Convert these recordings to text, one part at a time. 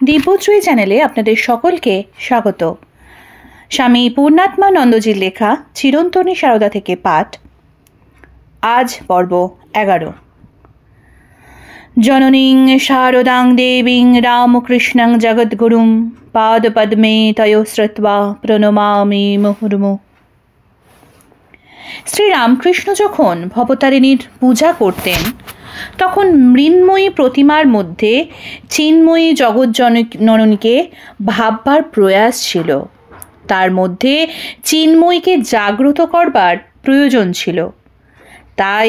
দিব্যত্রয়ী চ্যানেলে আপনাদের সকলকে স্বাগত। স্বামী পূর্ণাত্মানন্দজির লেখা চিরন্তনী সারদা থেকে পাঠ। আজ পর্ব 11। জননীং শারদাং দেবীং রামকৃষ্ণং জগদ্গুরুং পাদপদ্মে তয়ো শ্রুত্বা প্রণমামি মুহুর্মুহুঃ। শ্রী রামকৃষ্ণ যখন ভবতারিণীর পূজা করতেন তখন মৃন্ময়ী প্রতিমার মধ্যে চিন্ময়ী জগজ্জননীকে ভাববার প্রয়াস ছিল। তার মধ্যে চিন্ময়ীকে জাগ্রত করবার প্রয়োজন ছিল। তাই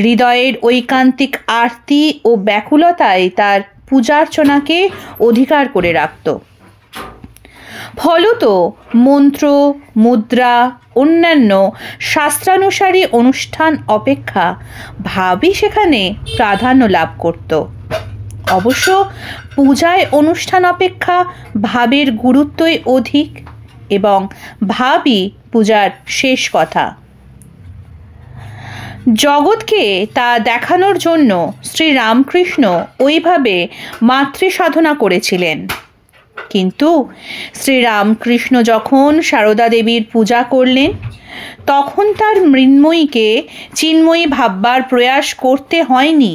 হৃদয়ের ঐকান্তিক আরতি ও ব্যাকুলতায় তার পূজার্চনাকে অধিকার করে রাখত। ফলত মন্ত্র, মুদ্রা, অন্যান্য শাস্ত্রানুসারী অনুষ্ঠান অপেক্ষা ভাবই সেখানে প্রাধান্য লাভ করত। অবশ্য পূজায় অনুষ্ঠান অপেক্ষা ভাবের গুরুত্বই অধিক এবং ভাবই পূজার শেষ কথা। জগৎকে তা দেখানোর জন্য শ্রী রামকৃষ্ণ ওইভাবে মাতৃসাধনা করেছিলেন। কিন্তু শ্রীরামকৃষ্ণ যখন সারদা দেবীর পূজা করলেন তখন তার মৃন্ময়ীকে চিন্ময়ী ভাববার প্রয়াস করতে হয়নি,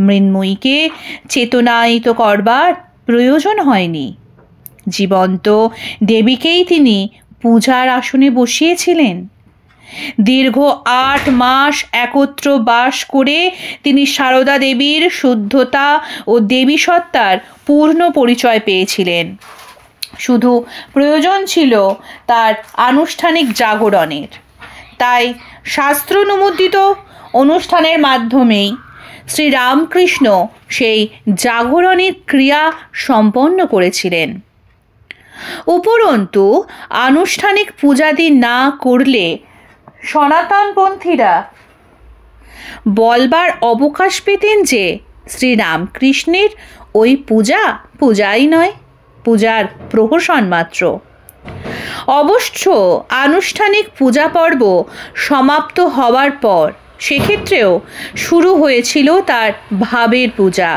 মৃন্ময়ীকে চেতনায়িত করবার প্রয়োজন হয়নি। জীবন্ত দেবীকেই তিনি পূজার আসনে বসিয়েছিলেন। দীর্ঘ 8 মাস একত্র বাস করে তিনি সারদা দেবীর শুদ্ধতা ও দেবী সত্তার পূর্ণ পরিচয় পেয়েছিলেন। শুধু প্রয়োজন ছিল তার আনুষ্ঠানিক জাগরণের। তাই শাস্ত্রানুমোদিত অনুষ্ঠানের মাধ্যমেই শ্রী রামকৃষ্ণ সেই জাগরণের ক্রিয়া সম্পন্ন করেছিলেন। উপরন্তু আনুষ্ঠানিক পূজাদি না করলে সনাতনপন্থীরা বলবার অবকাশ পেতেন যে শ্রীরামকৃষ্ণের ওই পূজাই নয়, পূজার প্রহসন মাত্র। অবশ্য আনুষ্ঠানিক পূজা পর্ব সমাপ্ত হওয়ার পর সেক্ষেত্রেও শুরু হয়েছিল তার ভাবের পূজা।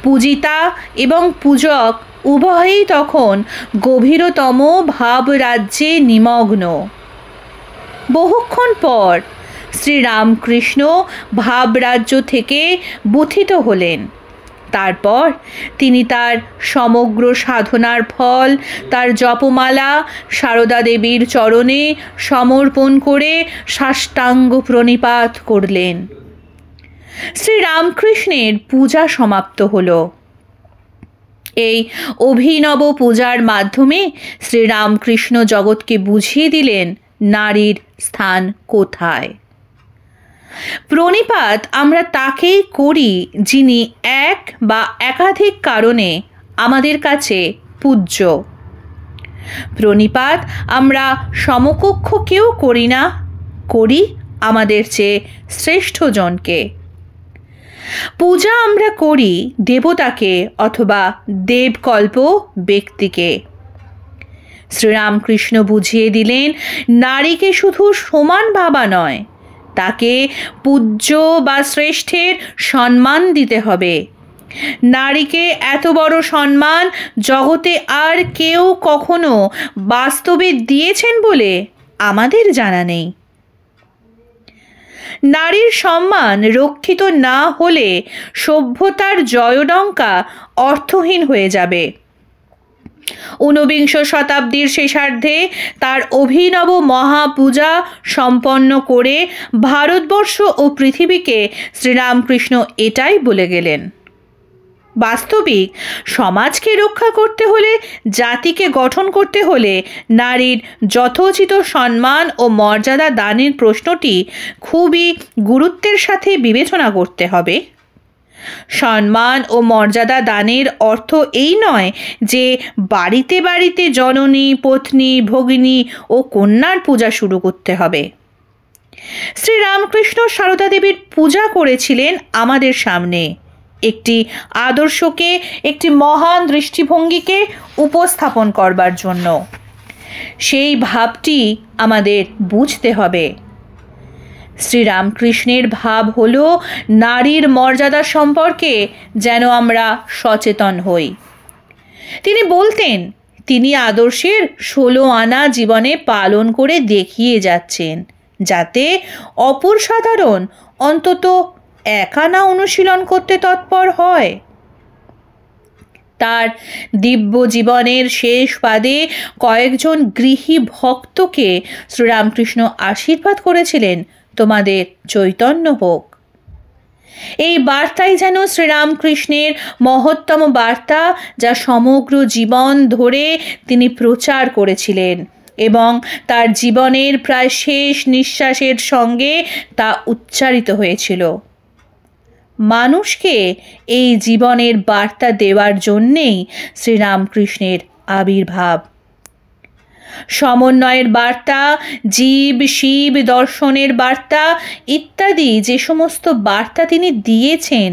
পূজিতা এবং পূজক উভয়েই তখন গভীরতম ভাবরাজ্যে নিমগ্ন। বহুক্ষণ পর শ্রীরামকৃষ্ণ ভাবরাজ্য থেকে ব্যথিত হলেন। তারপর তিনি তার সমগ্র সাধনার ফল তার জপমালা সারদা দেবীর চরণে সমর্পণ করে সাষ্টাঙ্গ প্রণিপাত করলেন। শ্রীরামকৃষ্ণের পূজা সমাপ্ত হল। এই অভিনব পূজার মাধ্যমে শ্রীরামকৃষ্ণ জগৎকে বুঝিয়ে দিলেন নারীর স্থান কোথায়। প্রণিপাত আমরা তাকেই করি যিনি এক বা একাধিক কারণে আমাদের কাছে পূজ্য। প্রণিপাত আমরা সমকক্ষ কেউ করি না, করি আমাদের চেয়ে শ্রেষ্ঠ জনকে। পূজা আমরা করি দেবতাকে অথবা দেবকল্প ব্যক্তিকে। শ্রীরামকৃষ্ণ বুঝিয়ে দিলেন নারীকে শুধু সমান ভাবা নয়, তাকে পূজ্য বা শ্রেষ্ঠের সম্মান দিতে হবে। নারীকে এত বড় সম্মান জগতে আর কেউ কখনো বাস্তবে দিয়েছেন বলে আমাদের জানা নেই। নারীর সম্মান রক্ষিত না হলে সভ্যতার জয়ডঙ্কা অর্থহীন হয়ে যাবে। 19বিংশ শতাব্দীর শেষার্ধে তার অভিনব মহাপূজা সম্পন্ন করে ভারতবর্ষ ও পৃথিবীকে শ্রীরামকৃষ্ণ এটাই বলে গেলেন। বাস্তবিক সমাজকে রক্ষা করতে হলে, জাতিকে গঠন করতে হলে নারীর যথোচিত সম্মান ও মর্যাদা দানের প্রশ্নটি খুবই গুরুত্বের সাথে বিবেচনা করতে হবে। সম্মান ও মর্যাদা দানের অর্থ এই নয় যে বাড়িতে বাড়িতে জননী, পত্নী, ভগিনী ও কন্যার পূজা শুরু করতে হবে। শ্রীরামকৃষ্ণ সারদা দেবীর পূজা করেছিলেন আমাদের সামনে একটি আদর্শকে, একটি মহান দৃষ্টিভঙ্গিকে উপস্থাপন করবার জন্য। সেই ভাবটি আমাদের বুঝতে হবে। শ্রীরামকৃষ্ণের ভাব হল নারীর মর্যাদা সম্পর্কে যেন আমরা সচেতন হই। তিনি বলতেন তিনি আদর্শের 16 আনা জীবনে পালন করে দেখিয়ে যাচ্ছেন, যাতে অপর সাধারণ অন্তত 1 আনা অনুশীলন করতে তৎপর হয়। তার দিব্য জীবনের শেষ পাদে কয়েকজন গৃহী ভক্তকে শ্রীরামকৃষ্ণ আশীর্বাদ করেছিলেন, তোমাদের চৈতন্য হোক। এই বার্তাই যেন শ্রীরামকৃষ্ণের মহত্তম বার্তা, যা সমগ্র জীবন ধরে তিনি প্রচার করেছিলেন এবং তার জীবনের প্রায় শেষ নিঃশ্বাসের সঙ্গে তা উচ্চারিত হয়েছিল। মানুষকে এই জীবনের বার্তা দেওয়ার জন্যেই শ্রীরামকৃষ্ণের আবির্ভাব। সমন্বয়ের বার্তা, জীব শিব দর্শনের বার্তা ইত্যাদি যে সমস্ত বার্তা তিনি দিয়েছেন,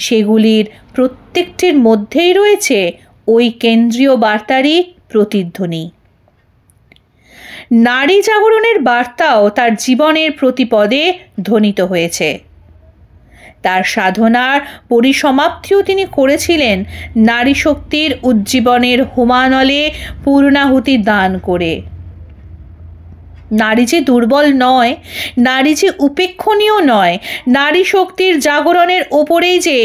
সেগুলির প্রত্যেকটির মধ্যেই রয়েছে ওই কেন্দ্রীয় বার্তারই প্রতিধ্বনি। নারী জাগরণের বার্তাও তার জীবনের প্রতিপদে ধ্বনিত হয়েছে। তার সাধনার পরিসমাপ্তিও তিনি করেছিলেন নারী শক্তির উজ্জীবনের হোমানলে পূর্ণাহুতি দান করে। নারী যে দুর্বল নয়, নারী যে উপেক্ষণীয় নয়, নারী শক্তির জাগরণের ওপরেই যে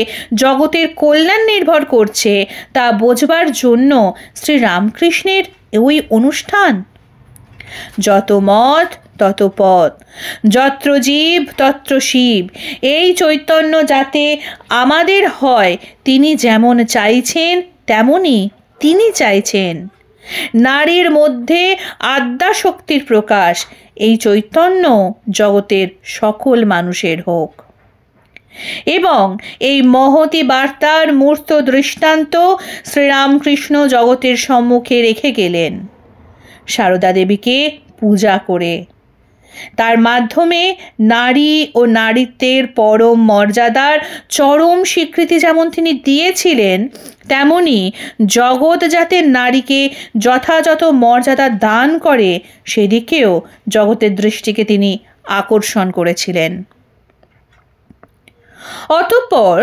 জগতের কল্যাণ নির্ভর করছে, তা বোঝবার জন্য শ্রীরামকৃষ্ণের ওই অনুষ্ঠান। যত মত তত পথ, যত্র জীব তত্র শিব, এই চৈতন্য যাতে আমাদের হয়, তিনি যেমন চাইছেন তেমনই তিনি চাইছেন। নারীর মধ্যে আদ্যা শক্তির প্রকাশ, এই চৈতন্য জগতের সকল মানুষের হোক। এবং এই মহতী বার্তার মূর্ত দৃষ্টান্ত শ্রীরামকৃষ্ণ জগতের সম্মুখে রেখে গেলেন সারদা দেবীকে পূজা করে। তার মাধ্যমে নারী ও নারীত্বের পরম মর্যাদার চরম স্বীকৃতি যেমন তিনি দিয়েছিলেন, তেমনি জগৎ যাতে নারীকে যথাযথ মর্যাদা দান করে, সেদিকেও জগতের দৃষ্টিকে তিনি আকর্ষণ করেছিলেন। অতঃপর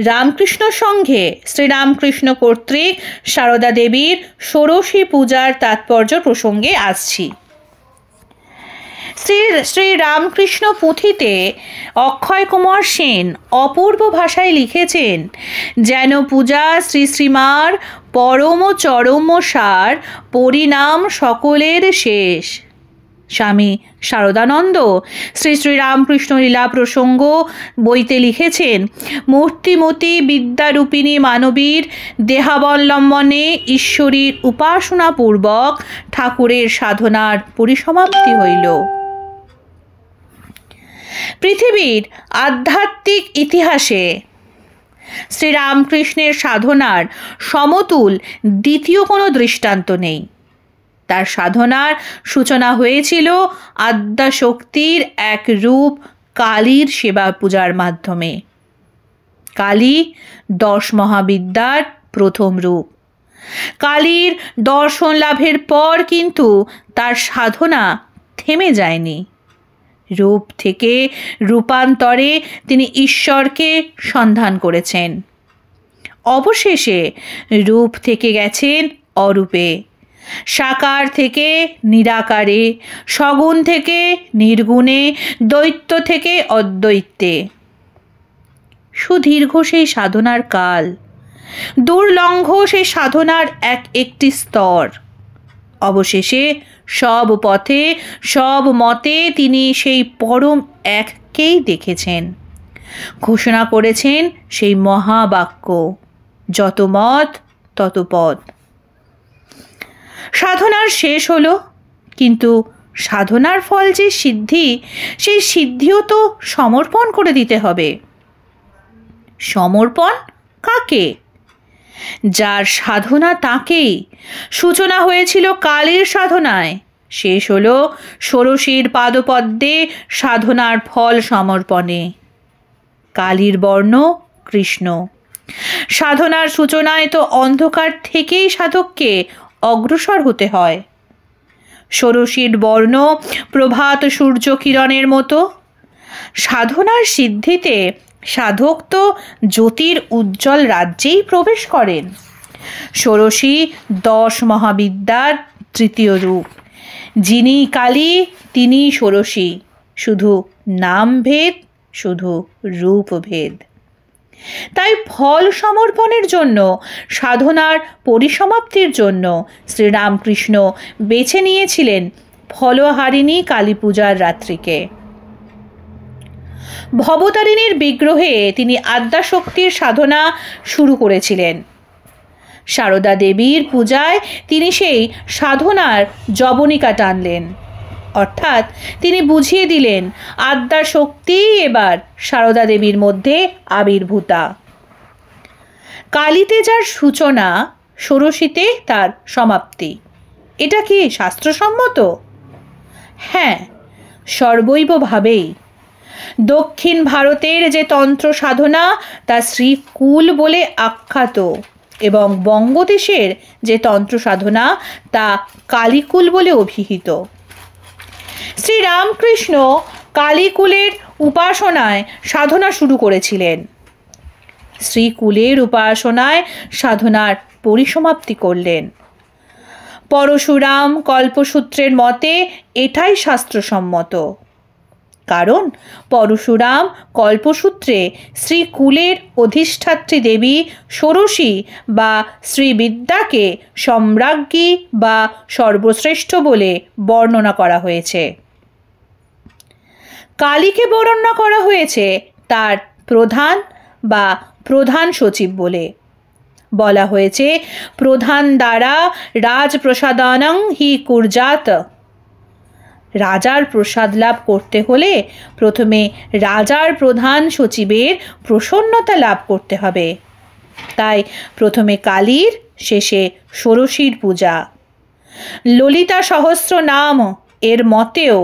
রামকৃষ্ণ সংঘে শ্রীরামকৃষ্ণ কর্তৃক সারদা দেবীর ষোড়শী পূজার তাৎপর্য প্রসঙ্গে আসছি। শ্রী রামকৃষ্ণ পুঁথিতে অক্ষয় কুমার সেন অপূর্ব ভাষায় লিখেছেন, যেন পূজা শ্রী শ্রীমার পরম চরম সার, পরিণাম সকলের শেষ। স্বামী শারদানন্দ শ্রী শ্রীরামকৃষ্ণ লীলা প্রসঙ্গ বইতে লিখেছেন, মূর্তিমতী বিদ্যারূপিণী মানবীর দেহাবলম্বনে ঈশ্বরীর উপাসনাপূর্বক ঠাকুরের সাধনার পরিসমাপ্তি হইল। পৃথিবীর আধ্যাত্মিক ইতিহাসে শ্রীরামকৃষ্ণের সাধনার সমতুল দ্বিতীয় কোনো দৃষ্টান্ত নেই। তার সাধনার সূচনা হয়েছিল আদ্যাশক্তির এক রূপ কালীর সেবা পূজার মাধ্যমে। কালী 10 মহাবিদ্যার প্রথম রূপ। কালীর দর্শন লাভের পর কিন্তু তার সাধনা থেমে যায়নি। রূপ থেকে রূপান্তরে তিনি ঈশ্বরকে সন্ধান করেছেন। অবশেষে রূপ থেকে গেছেন অরূপে, সাকার থেকে নিরাকারে, সগুণ থেকে নির্গুণে, দৈত্য থেকে অদ্বৈতে। সুদীর্ঘ সেই সাধনার কাল, দুর্লঙ্ঘ সেই সাধনার একটি স্তর। অবশেষে সব পথে সব মতে তিনি সেই পরম এককেই দেখেছেন। ঘোষণা করেছেন সেই মহাবাক্য, যত মত তত পথ। সাধনার শেষ হলো, কিন্তু সাধনার ফল যে সিদ্ধি, সেই সিদ্ধিও তো সমর্পণ করে দিতে হবে। সমর্পণ কাকে? যার সাধনা তাকেই। সূচনা হয়েছিল কালীর সাধনায়, শেষ হলো ষোড়শীর পাদপদ্মে সাধনার ফল সমর্পণে। কালীর বর্ণ কৃষ্ণ। সাধনার সূচনায় তো অন্ধকার থেকেই সাধককে অগ্রসর হতে হয়। ষোড়শীর বর্ণ প্রভাত সূর্য কিরণের মতো। সাধনার সিদ্ধিতে সাধক তো জ্যোতির উজ্জ্বল রাজ্যেই প্রবেশ করেন। ষোড়শী 10 মহাবিদ্যার তৃতীয় রূপ। যিনি কালী তিনি ষোড়শী, শুধু নামভেদ, শুধু রূপভেদ। তাই ফল সমর্পণের জন্য, সাধনার পরিসমাপ্তির জন্য শ্রীরামকৃষ্ণ বেছে নিয়েছিলেন ফলহারিণী কালী পূজার রাত্রিকে। ভবতারিণীর বিগ্রহে তিনি আদ্যাশক্তির সাধনা শুরু করেছিলেন। সারদা দেবীর পূজায় তিনি সেই সাধনার জবনিকা টানলেন, অর্থাৎ তিনি বুঝিয়ে দিলেন আদ্যাশক্তি এবার সারদা দেবীর মধ্যে আবির্ভূতা। কালীতে যার সূচনা, ষোড়শীতে তার সমাপ্তি। এটা কি শাস্ত্রসম্মত? হ্যাঁ, সর্বৈবভাবেই। দক্ষিণ ভারতের যে তন্ত্র সাধনা তা শ্রীকুল বলে আখ্যাত, এবং বঙ্গদেশের যে তন্ত্র সাধনা তা কালীকুল বলে অভিহিত। শ্রীরামকৃষ্ণ কালীকুলের উপাসনায় সাধনা শুরু করেছিলেন। শ্রীকুলের উপাসনায় সাধনার পরিসমাপ্তি করলেন। পরশুরাম কল্পসূত্রের মতে এটাই শাস্ত্রসম্মত, কারণ পরশুরাম কল্পসূত্রে শ্রীকুলের অধিষ্ঠাত্রী দেবী ষোড়শী বা শ্রীবিদ্যাকে সম্রাজ্ঞী বা সর্বশ্রেষ্ঠ বলে বর্ণনা করা হয়েছে। কালীকে বর্ণনা করা হয়েছে তার প্রধান বা প্রধান সচিব বলে। বলা হয়েছে প্রধান দ্বারা রাজপ্রসাদানং হি কুর্যাত। রাজার প্রসাদ লাভ করতে হলে প্রথমে রাজার প্রধান সচিবের প্রসন্নতা লাভ করতে হবে। তাই প্রথমে কালীর, শেষে ষোড়শীর পূজা। ললিতা সহস্র নাম এর মতেও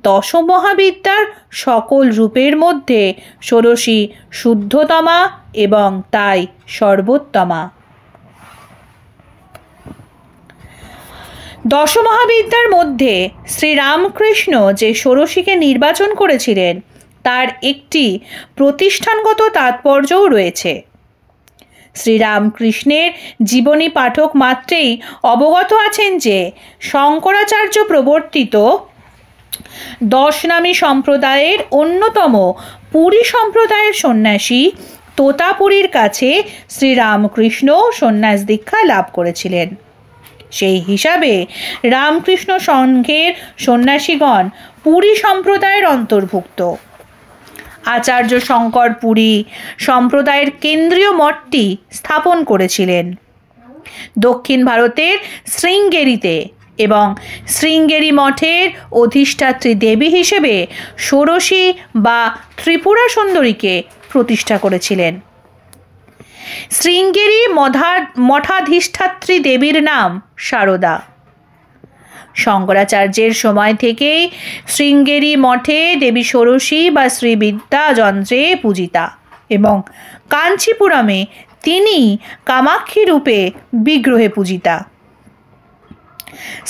10 মহাবিদ্যার সকল রূপের মধ্যে ষোড়শী শুদ্ধতমা এবং তাই সর্বোত্তমা। 10 মহাবিদ্যার মধ্যে শ্রীরামকৃষ্ণ যে ষোড়শীকে নির্বাচন করেছিলেন তার একটি প্রতিষ্ঠানগত তাৎপর্যও রয়েছে। শ্রীরামকৃষ্ণের জীবনী পাঠক মাত্রেই অবগত আছেন যে শঙ্করাচার্য প্রবর্তিত 10 নামী সম্প্রদায়ের অন্যতম পুরী সম্প্রদায়ের সন্ন্যাসী তোতাপুরীর কাছে শ্রীরামকৃষ্ণ সন্ন্যাস দীক্ষা লাভ করেছিলেন। সেই হিসাবে রামকৃষ্ণ সংঘের সন্ন্যাসীগণ পুরী সম্প্রদায়ের অন্তর্ভুক্ত। আচার্য শঙ্কর পুরী সম্প্রদায়ের কেন্দ্রীয় মঠটি স্থাপন করেছিলেন দক্ষিণ ভারতের শৃঙ্গেরিতে, এবং শৃঙ্গেরি মঠের অধিষ্ঠাত্রী দেবী হিসেবে ষোড়শী বা ত্রিপুরা সুন্দরীকে প্রতিষ্ঠা করেছিলেন। শৃঙ্গেরি মঠাধিষ্ঠাত্রী দেবীর নাম সারদা। শঙ্করাচার্যের সময় থেকেই শৃঙ্গেরি মঠে দেবী ষোড়শী বা শ্রীবিদ্যা যন্ত্রে পূজিতা, এবং কাঞ্চিপুরমে তিনি কামাক্ষী রূপে বিগ্রহে পূজিতা।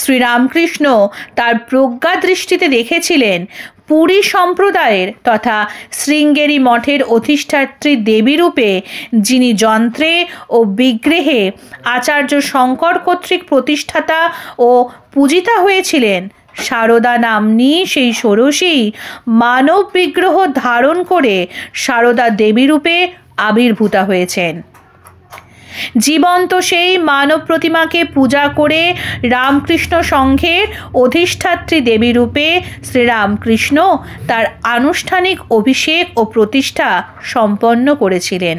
শ্রীরামকৃষ্ণ তার প্রজ্ঞা দৃষ্টিতে দেখেছিলেন পুরী সম্প্রদায়ের তথা শৃঙ্গেরি মঠের অধিষ্ঠাত্রী দেবী রূপে যিনি যন্ত্রে ও বিগ্রহে আচার্য শঙ্কর কর্তৃক প্রতিষ্ঠাতা ও পূজিতা হয়েছিলেন, সারদা নাম্নী সেই ষোড়শী মানব বিগ্রহ ধারণ করে সারদা দেবী রূপে আবির্ভূতা হয়েছেন। জীবন্ত সেই মানব প্রতিমাকে পূজা করে রামকৃষ্ণ সংঘের অধিষ্ঠাত্রী দেবী রূপে শ্রীরামকৃষ্ণ তার আনুষ্ঠানিক অভিষেক ও প্রতিষ্ঠা সম্পন্ন করেছিলেন।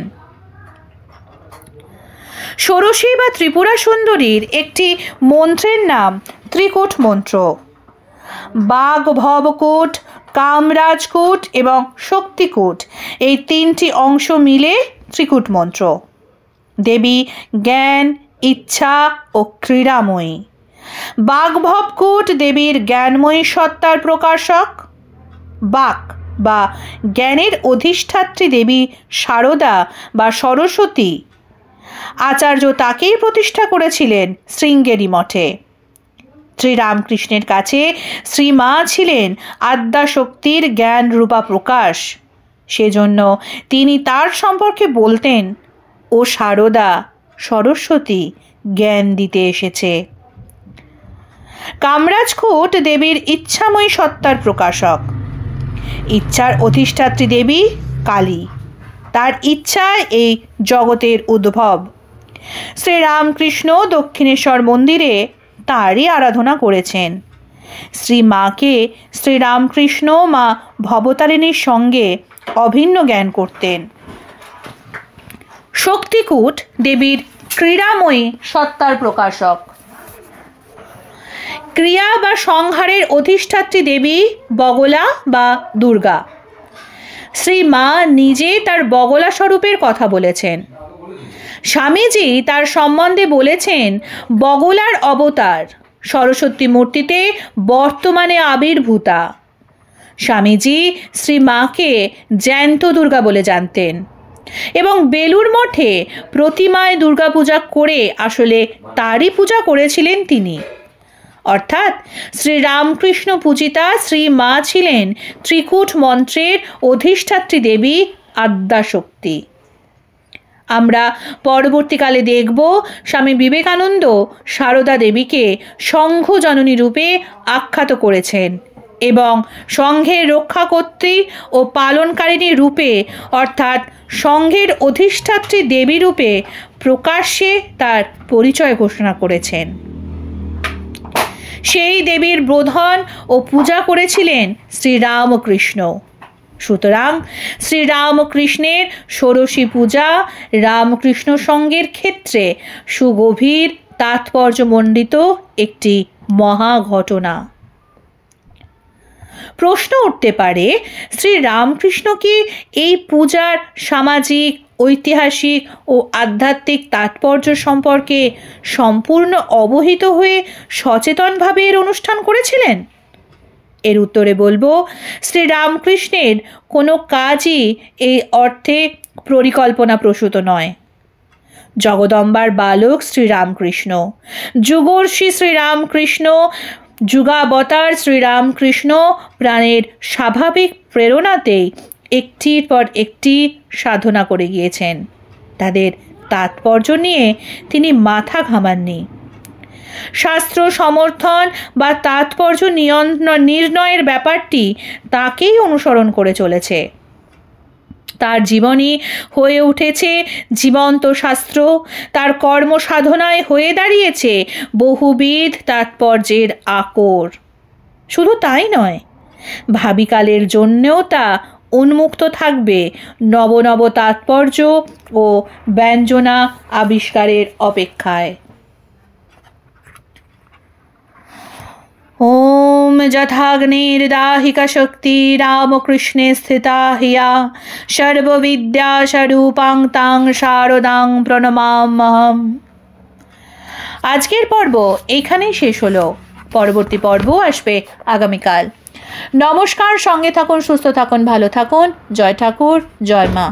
ষোড়শী বা ত্রিপুরা সুন্দরীর একটি মন্ত্রের নাম ত্রিকূট মন্ত্র। বাঘ ভবকূট, কামরাজকূট এবং শক্তিকূট এই 3টি অংশ মিলে ত্রিকূট মন্ত্র। দেবী জ্ঞান, ইচ্ছা ও ক্রীড়াময়ী। বাগভবকূট দেবীর জ্ঞানময়ী সত্তার প্রকাশক। বাক বা জ্ঞানের অধিষ্ঠাত্রী দেবী সারদা বা সরস্বতী। আচার্য তাকেই প্রতিষ্ঠা করেছিলেন শৃঙ্গেরি মঠে। শ্রীরামকৃষ্ণের কাছে শ্রীমা ছিলেন আদ্যাশক্তির জ্ঞান রূপা প্রকাশ। সেজন্য তিনি তার সম্পর্কে বলতেন, ও সারদা, সরস্বতী জ্ঞান দিতে এসেছে। কামরাজখুঁট দেবীর ইচ্ছাময়ী সত্তার প্রকাশক। ইচ্ছার অধিষ্ঠাত্রী দেবী কালী, তার ইচ্ছায় এই জগতের উদ্ভব। শ্রীরামকৃষ্ণ দক্ষিণেশ্বর মন্দিরে তারই আরাধনা করেছেন। শ্রীমাকে শ্রীরামকৃষ্ণ মা ভবতারিণীর সঙ্গে অভিন্ন জ্ঞান করতেন। শক্তিকূট দেবীর ক্রীড়াময়ী সত্তার প্রকাশক। ক্রিয়া বা সংহারের অধিষ্ঠাত্রী দেবী বগলা বা দুর্গা। শ্রীমা নিজে তার বগলা স্বরূপের কথা বলেছেন। স্বামীজি তার সম্বন্ধে বলেছেন বগলার অবতার, সরস্বতী মূর্তিতে বর্তমানে আবির্ভূতা। স্বামীজি শ্রীমাকে জ্যান্ত দুর্গা বলে জানতেন এবং বেলুড় মঠে প্রতিমায় দুর্গা পূজা করে আসলে তারই পূজা করেছিলেন তিনি। অর্থাৎ শ্রীরামকৃষ্ণ পূজিতা শ্রীমা ছিলেন ত্রিকূট মন্ত্রের অধিষ্ঠাত্রী দেবী আদ্যাশক্তি। আমরা পরবর্তীকালে দেখব স্বামী বিবেকানন্দ সারদা দেবীকে সংঘ জননী রূপে আখ্যাত করেছেন এবং সংঘের রক্ষাকর্ত্রী ও পালনকারিণী রূপে অর্থাৎ সংঘের অধিষ্ঠাত্রী দেবী রূপে প্রকাশ্যে তার পরিচয় ঘোষণা করেছেন। সেই দেবীর বোধন ও পূজা করেছিলেন শ্রীরামকৃষ্ণ। সুতরাং শ্রীরামকৃষ্ণের ষোড়শী পূজা রামকৃষ্ণ সংঘের ক্ষেত্রে সুগভীর তাৎপর্যমণ্ডিত একটি মহা ঘটনা। প্রশ্ন উঠতে পারে, শ্রীরামকৃষ্ণ কি এই পূজার সামাজিক, ঐতিহাসিক ও আধ্যাত্মিক তাৎপর্য সম্পর্কে সম্পূর্ণ অবহিত হয়ে সচেতনভাবে এর অনুষ্ঠান করেছিলেন? এর উত্তরে বলবো, শ্রীরামকৃষ্ণের কোনো কাজই এই অর্থে পরিকল্পনাপ্রসূত নয়। জগদম্বার বালক শ্রীরামকৃষ্ণ, যুগর্ষি শ্রীরামকৃষ্ণ, যুগাবতার শ্রীরামকৃষ্ণ প্রাণের স্বাভাবিক প্রেরণাতেই একটির পর একটি সাধনা করে গিয়েছেন। তাদের তাৎপর্য নিয়ে তিনি মাথা ঘামাননি। শাস্ত্র সমর্থন বা তাৎপর্য নির্ণয়ের ব্যাপারটি তাকেই অনুসরণ করে চলেছে। তার জীবনী হয়ে উঠেছে জীবন্ত শাস্ত্র, তার কর্মসাধনায় হয়ে দাঁড়িয়েছে বহুবিধ তাৎপর্যের আকর। শুধু তাই নয়, ভাবিকালের জন্যেও তা উন্মুক্ত থাকবে নব নব তাৎপর্য ও ব্যঞ্জনা আবিষ্কারের অপেক্ষায়। ওম যথাগ্নির্দাহিকা শক্তি রামকৃষ্ণে স্থিতা হিয়া সর্ববিদ্যা স্বরূপাং তাং শারদাং প্রণমাম্যহম। আজকের পর্ব এইখানেই শেষ হলো। পরবর্তী পর্ব আসবে আগামীকাল। নমস্কার, সঙ্গে থাকুন, সুস্থ থাকুন, ভালো থাকুন। জয় ঠাকুর, জয় মা।